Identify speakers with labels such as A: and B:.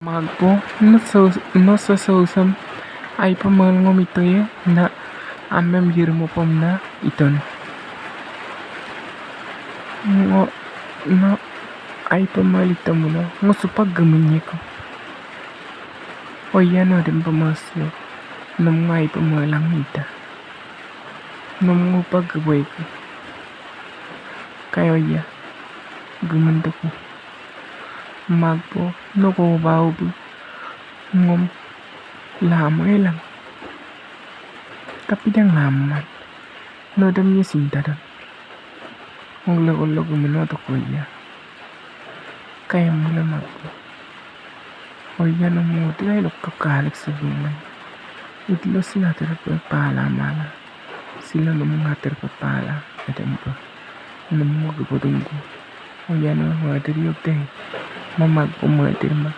A: Magpo no sosam ay pamal ngomitoye na amem yirmo pomna iton ngo no ay pamal itamuno ngo supag gamunye ko oya no dem pamasyo nam ngay pamalang ita nam ngo pag gaboy ko kayo ya gumanda ko magpo no ko baubu ngom lamo elang tapi dang laman no dam ni sinta dan ngong lago gumano to ko ya kaya mula magpo oya no mo tilay lokka kalik sa bungan idlo sila terpapala mala sila no mga terpapala adam pa no mga gabodong ko oya no mga teriyok day mamag po mga terma